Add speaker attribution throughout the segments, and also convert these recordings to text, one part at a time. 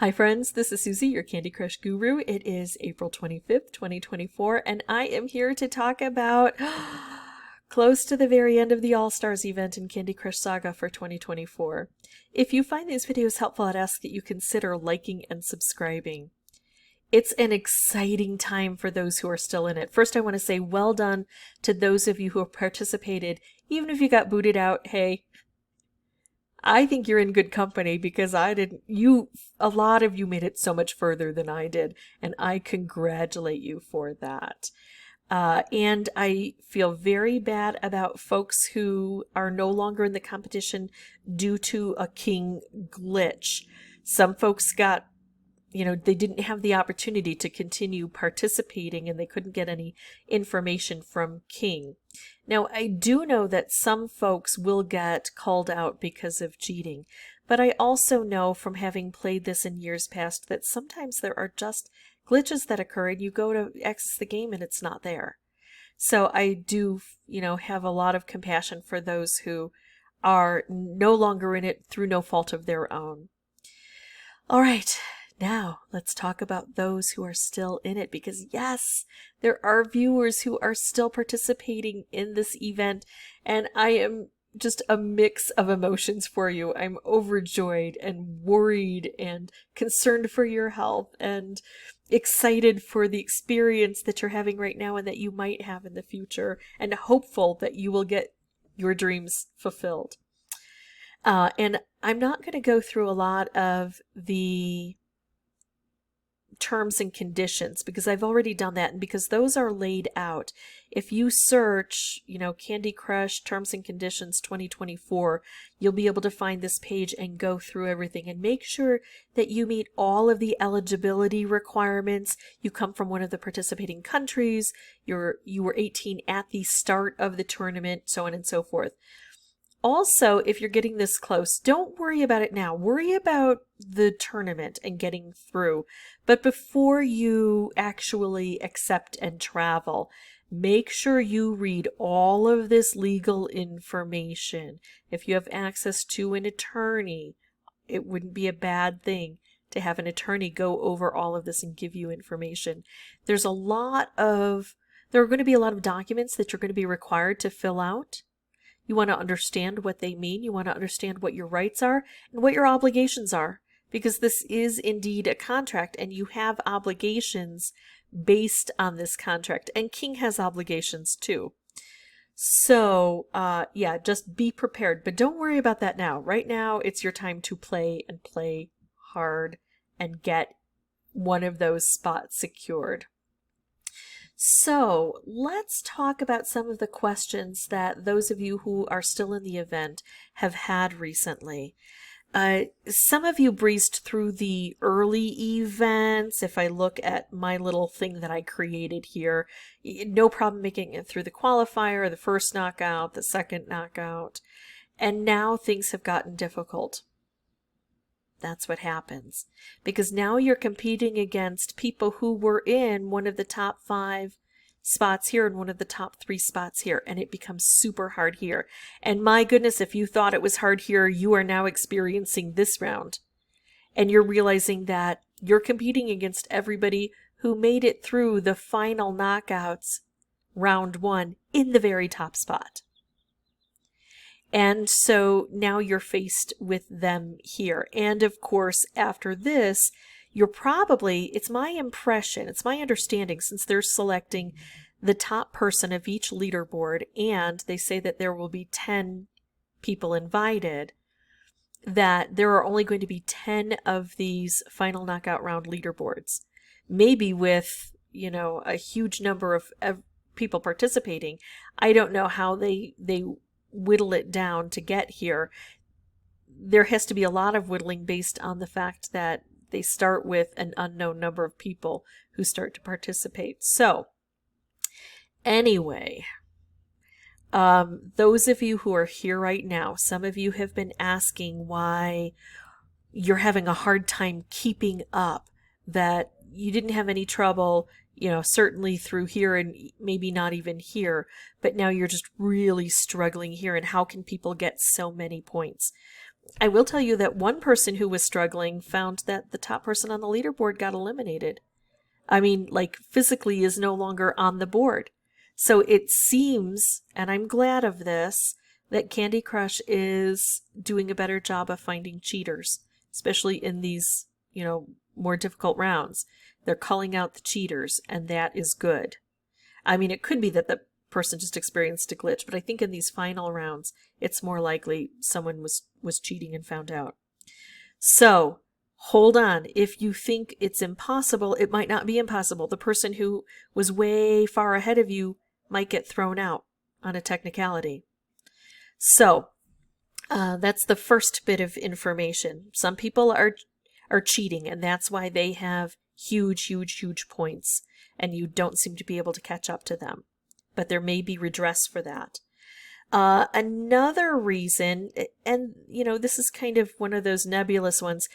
Speaker 1: Hi friends, this is Suzy, your Candy Crush guru. It is April 25th, 2024, and I am here to talk about close to the very end of the All-Stars event in Candy Crush Saga for 2024. If you find these videos helpful, I'd ask that you consider liking and subscribing. It's an exciting time for those who are still in it. First, I want to say well done to those of you who have participated. Even if you got booted out, hey, I think you're in good company because a lot of you made it so much further than I did, and I congratulate you for that. And I feel very bad about folks who are no longer in the competition due to a king glitch. Some folks got, they didn't have the opportunity to continue participating and they couldn't get any information from King. Now, I do know that some folks will get called out because of cheating, but I also know from having played this in years past that sometimes there are just glitches that occur and you go to access the game and it's not there. So I do, have a lot of compassion for those who are no longer in it through no fault of their own. All right. Now, let's talk about those who are still in it because yes, there are viewers who are still participating in this event and I am just a mix of emotions for you. I'm overjoyed and worried and concerned for your health and excited for the experience that you're having right now and that you might have in the future and hopeful that you will get your dreams fulfilled. And I'm not going to go through a lot of the terms and conditions because I've already done that and because those are laid out. If you search, Candy Crush Terms and Conditions 2024, you'll be able to find this page and go through everything and make sure that you meet all of the eligibility requirements. You come from one of the participating countries, you were 18 at the start of the tournament, so on and so forth. Also, if you're getting this close, don't worry about it now. Worry about the tournament and getting through. But before you actually accept and travel, make sure you read all of this legal information. If you have access to an attorney, it wouldn't be a bad thing to have an attorney go over all of this and give you information. There are going to be a lot of documents that you're going to be required to fill out. You want to understand what they mean. You want to understand what your rights are and what your obligations are, because this is indeed a contract and you have obligations based on this contract. And King has obligations too. So, yeah, just be prepared. But don't worry about that now. Right now, it's your time to play and play hard and get one of those spots secured. So let's talk about some of the questions that those of you who are still in the event have had recently. Some of you breezed through the early events. If I look at my little thing that I created here, no problem making it through the qualifier, the first knockout, the second knockout, and now things have gotten difficult. That's what happens. Because now you're competing against people who were in one of the top 5 spots here and one of the top 3 spots here, and it becomes super hard here. And my goodness, if you thought it was hard here, you are now experiencing this round. And you're realizing that you're competing against everybody who made it through the final knockouts, round 1, in the very top spot. And so now you're faced with them here. And of course, after this, it's my impression, it's my understanding, since they're selecting the top person of each leaderboard, and they say that there will be 10 people invited, that there are only going to be 10 of these final knockout round leaderboards. Maybe with, a huge number of people participating. I don't know how they whittle it down to get here. There has to be a lot of whittling based on the fact that they start with an unknown number of people who start to participate. So anyway, those of you who are here right now, some of you have been asking why you're having a hard time keeping up, that you didn't have any trouble, certainly through here and maybe not even here, but now you're just really struggling here. And how can people get so many points? I will tell you that one person who was struggling found that the top person on the leaderboard got eliminated. I mean, like, physically is no longer on the board. So it seems, and I'm glad of this, that Candy Crush is doing a better job of finding cheaters, especially in these, more difficult rounds. They're calling out the cheaters, and that is good. I mean, it could be that the person just experienced a glitch, but I think in these final rounds, it's more likely someone was cheating and found out. So, hold on. If you think it's impossible, it might not be impossible. The person who was way far ahead of you might get thrown out on a technicality. So, that's the first bit of information. Some people are cheating, and that's why they have huge, huge, huge points, and you don't seem to be able to catch up to them. But there may be redress for that. Another reason, and this is kind of one of those nebulous ones,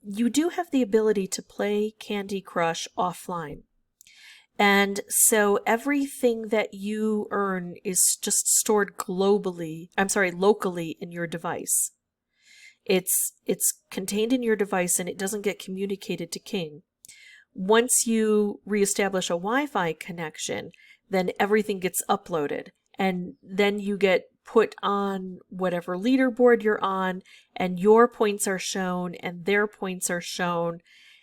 Speaker 1: you do have the ability to play Candy Crush offline. And so everything that you earn is just stored locally in your device. It's contained in your device and it doesn't get communicated to King. Once you reestablish a Wi-Fi connection, then everything gets uploaded. And then you get put on whatever leaderboard you're on, and your points are shown and their points are shown.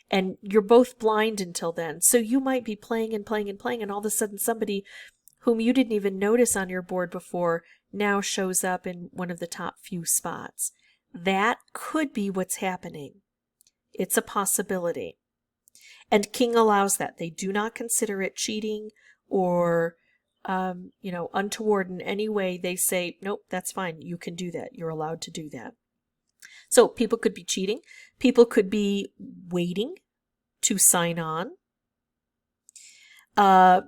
Speaker 1: And you're both blind until then. So you might be playing and playing and playing, and all of a sudden somebody whom you didn't even notice on your board before now shows up in one of the top few spots. That could be what's happening. It's a possibility. And King allows that. They do not consider it cheating or, untoward in any way. They say, nope, that's fine. You can do that. You're allowed to do that. So people could be cheating. People could be waiting to sign on.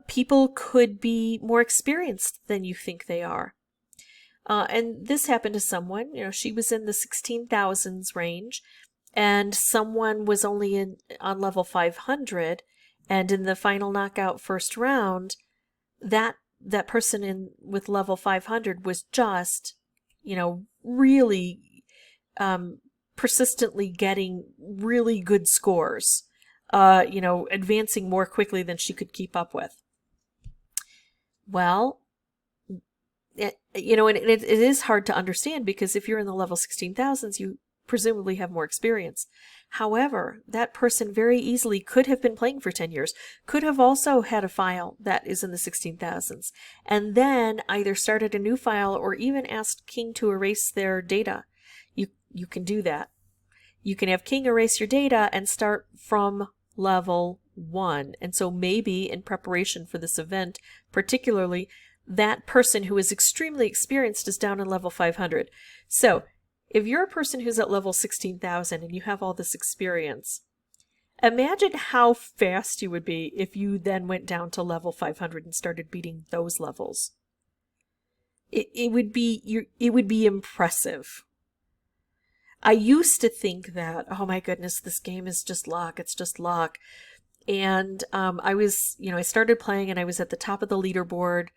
Speaker 1: People could be more experienced than you think they are. And this happened to someone. She was in the 16,000s range, and someone was only on level 500. And in the final knockout first round, that person with level 500 was just, really persistently getting really good scores, advancing more quickly than she could keep up with. Well, and it is hard to understand because if you're in the level 16,000s, you presumably have more experience. However, that person very easily could have been playing for 10 years, could have also had a file that is in the 16,000s, and then either started a new file or even asked King to erase their data. You can do that. You can have King erase your data and start from level 1. And so maybe in preparation for this event, particularly, that person who is extremely experienced is down in level 500. So if you're a person who's at level 16,000 and you have all this experience, imagine how fast you would be if you then went down to level 500 and started beating those levels. It would be impressive. I used to think that, oh my goodness, this game is just luck. It's just luck. And I started playing and I was at the top of the leaderboard,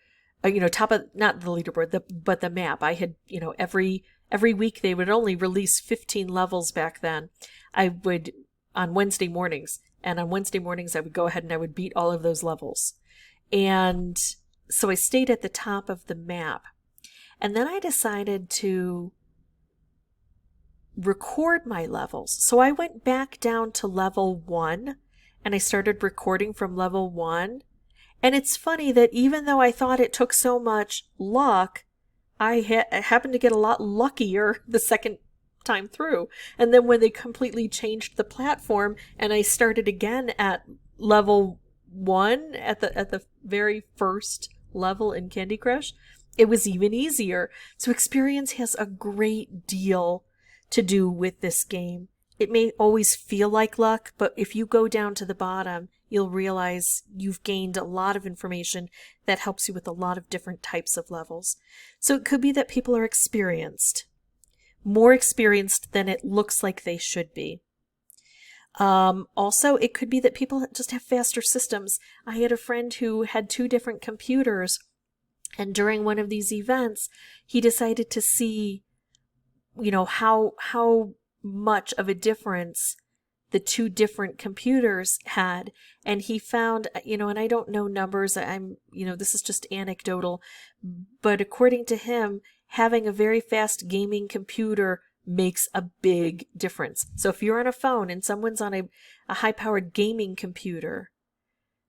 Speaker 1: top of, not the leaderboard, but the map. I had, every week they would only release 15 levels back then. I would, on Wednesday mornings, and on Wednesday mornings I would go ahead and I would beat all of those levels. And so I stayed at the top of the map. And then I decided to record my levels. So I went back down to level 1 and I started recording from level 1. And it's funny that even though I thought it took so much luck, I happened to get a lot luckier the second time through. And then when they completely changed the platform and I started again at level 1 at the very first level in Candy Crush, it was even easier. So experience has a great deal to do with this game. It may always feel like luck, but if you go down to the bottom, you'll realize you've gained a lot of information that helps you with a lot of different types of levels. So it could be that people are experienced, more experienced than it looks like they should be. Also, it could be that people just have faster systems. I had a friend who had 2 different computers, and during one of these events, he decided to see how much of a difference the two different computers had. And he found, and I don't know numbers, this is just anecdotal, but according to him, having a very fast gaming computer makes a big difference. So if you're on a phone and someone's on a high-powered gaming computer,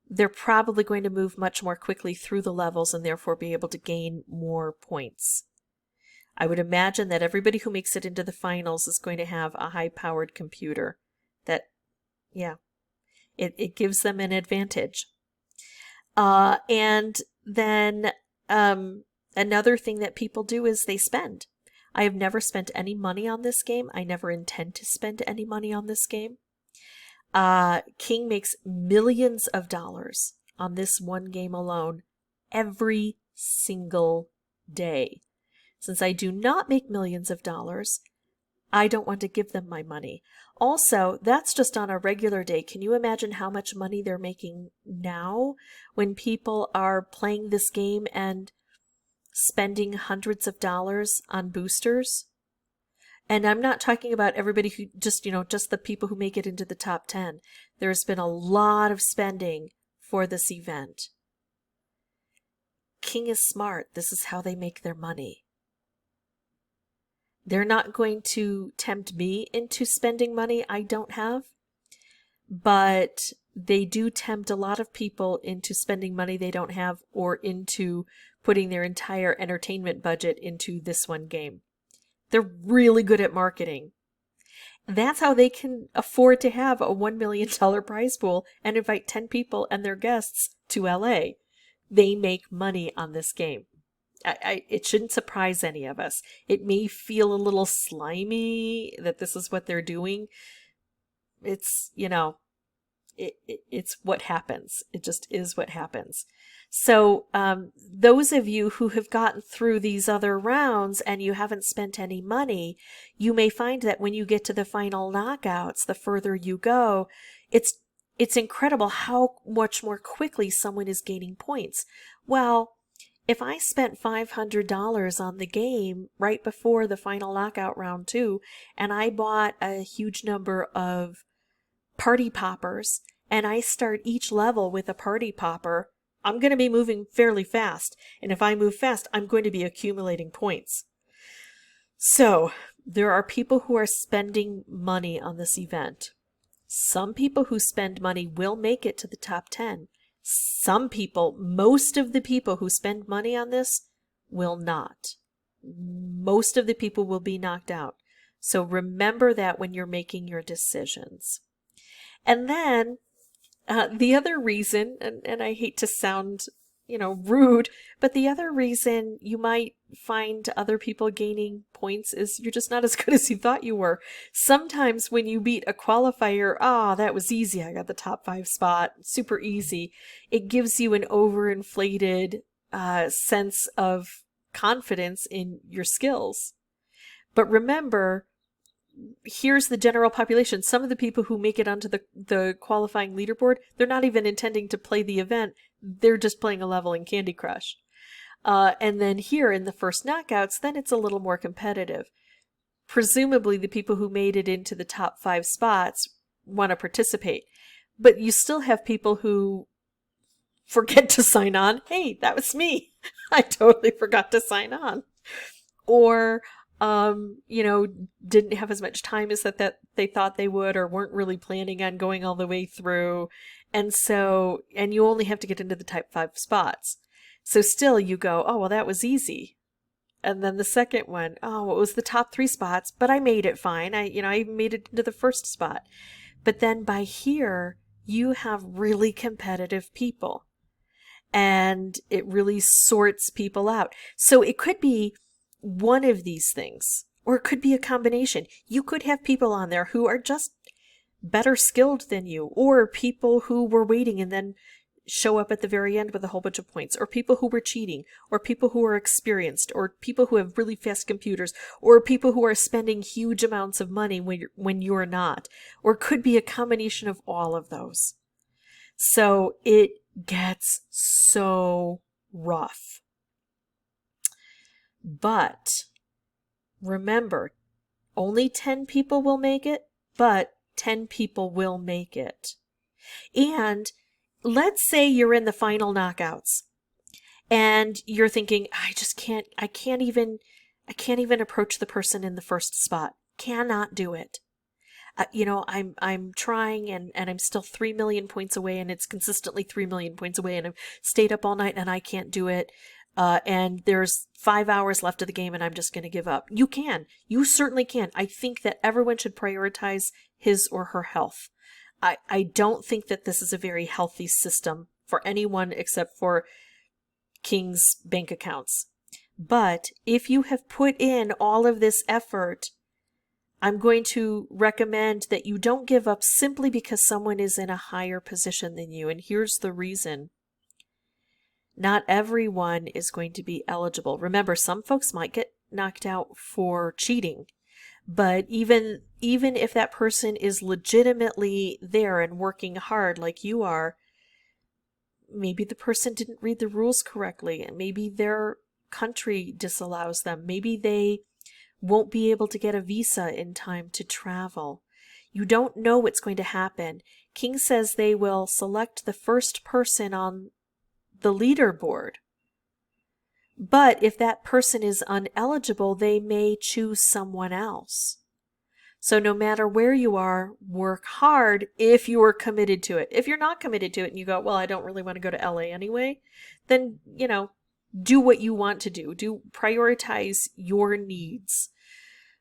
Speaker 1: they're probably going to move much more quickly through the levels and therefore be able to gain more points. I would imagine that everybody who makes it into the finals is going to have a high-powered computer. It gives them an advantage. And then another thing that people do is they spend. I have never spent any money on this game. I never intend to spend any money on this game. King makes millions of dollars on this one game alone every single day. Since I do not make millions of dollars, I don't want to give them my money. Also, that's just on a regular day. Can you imagine how much money they're making now when people are playing this game and spending hundreds of dollars on boosters? And I'm not talking about everybody who just the people who make it into the top 10. There's been a lot of spending for this event. King is smart. This is how they make their money. They're not going to tempt me into spending money I don't have, but they do tempt a lot of people into spending money they don't have or into putting their entire entertainment budget into this one game. They're really good at marketing. That's how they can afford to have a $1 million prize pool and invite 10 people and their guests to LA. They make money on this game. It shouldn't surprise any of us. It may feel a little slimy that this is what they're doing. It's, it's what happens. It just is what happens. So those of you who have gotten through these other rounds and you haven't spent any money, you may find that when you get to the final knockouts, the further you go, it's incredible how much more quickly someone is gaining points. Well, if I spent $500 on the game right before the final knockout round 2, and I bought a huge number of party poppers, and I start each level with a party popper, I'm going to be moving fairly fast. And if I move fast, I'm going to be accumulating points. So there are people who are spending money on this event. Some people who spend money will make it to the top 10. Some people, most of the people who spend money on this will not. Most of the people will be knocked out. So remember that when you're making your decisions. And then the other reason, and I hate to sound, rude, but the other reason you might find other people gaining points is you're just not as good as you thought you were. Sometimes when you beat a qualifier, that was easy. I got the top 5 spot, super easy. It gives you an overinflated sense of confidence in your skills. But remember, here's the general population. Some of the people who make it onto the qualifying leaderboard, they're not even intending to play the event. They're just playing a level in Candy Crush. And then here in the first knockouts, then it's a little more competitive. Presumably the people who made it into the top 5 spots want to participate. But you still have people who forget to sign on. Hey, that was me. I totally forgot to sign on. Or didn't have as much time as that they thought they would, or weren't really planning on going all the way through. And you only have to get into the top 5 spots. So still you go, oh, well, that was easy. And then the second one, oh, it was the top 3 spots, but I made it fine. I even made it into the first spot. But then by here, you have really competitive people. And it really sorts people out. So it could be one of these things, or it could be a combination. You could have people on there who are just better skilled than you, or people who were waiting and then show up at the very end with a whole bunch of points, or people who were cheating, or people who are experienced, or people who have really fast computers, or people who are spending huge amounts of money when you're not, or it could be a combination of all of those. So it gets so rough. But remember, Only 10 people will make it, but 10 people will make it. And let's say you're in the final knockouts and you're thinking, I can't even approach the person in the first spot. Cannot do it. I'm trying and I'm still 3 million points away, and it's consistently 3 million points away, and I've stayed up all night and I can't do it. And there's 5 hours left of the game and I'm just going to give up. You can. You certainly can. I think that everyone should prioritize his or her health. I don't think that this is a very healthy system for anyone except for King's bank accounts. But if you have put in all of this effort, I'm going to recommend that you don't give up simply because someone is in a higher position than you. And here's the reason. Not everyone is going to be eligible. Remember, some folks might get knocked out for cheating. But even if that person is legitimately there and working hard like you are, maybe the person didn't read the rules correctly, and maybe their country disallows them. Maybe they won't be able to get a visa in time to travel. You don't know what's going to happen. King says they will select the first person on the leaderboard. But if that person is ineligible, they may choose someone else. So no matter where you are, work hard if you are committed to it. If you're not committed to it and you go, well, I don't really want to go to LA anyway, then, do what you want to do. Prioritize your needs.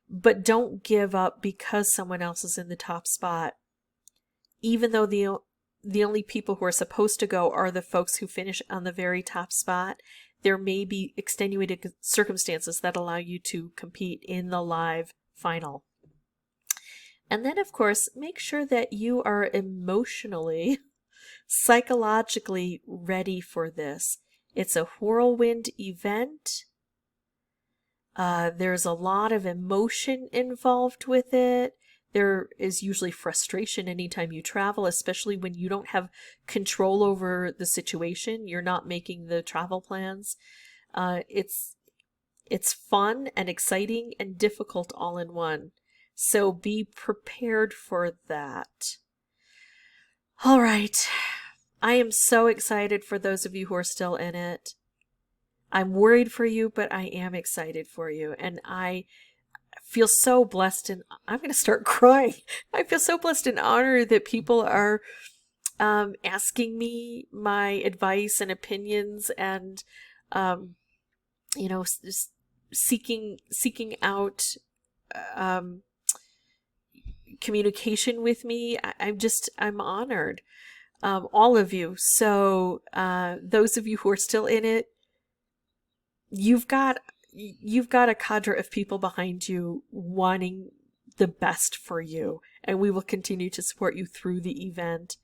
Speaker 1: But don't give up because someone else is in the top spot. Even though the only people who are supposed to go are the folks who finish on the very top spot, there may be extenuating circumstances that allow you to compete in the live final. And then, of course, make sure that you are emotionally, psychologically ready for this. It's a whirlwind event. There's a lot of emotion involved with it. There is usually frustration anytime you travel, especially when you don't have control over the situation. You're not making the travel plans. It's fun and exciting and difficult all in one. So be prepared for that. All right. I am so excited for those of you who are still in it. I'm worried for you, but I am excited for you. And I feel so blessed, and I'm going to start crying. I feel so blessed and honored that people are asking me my advice and opinions, and seeking out communication with me. I'm honored. All of you. So those of you who are still in it, you've got a cadre of people behind you wanting the best for you, and we will continue to support you through the event.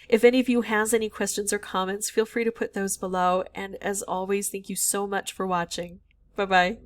Speaker 1: If any of you has any questions or comments, feel free to put those below. And as always, thank you so much for watching. Bye-bye.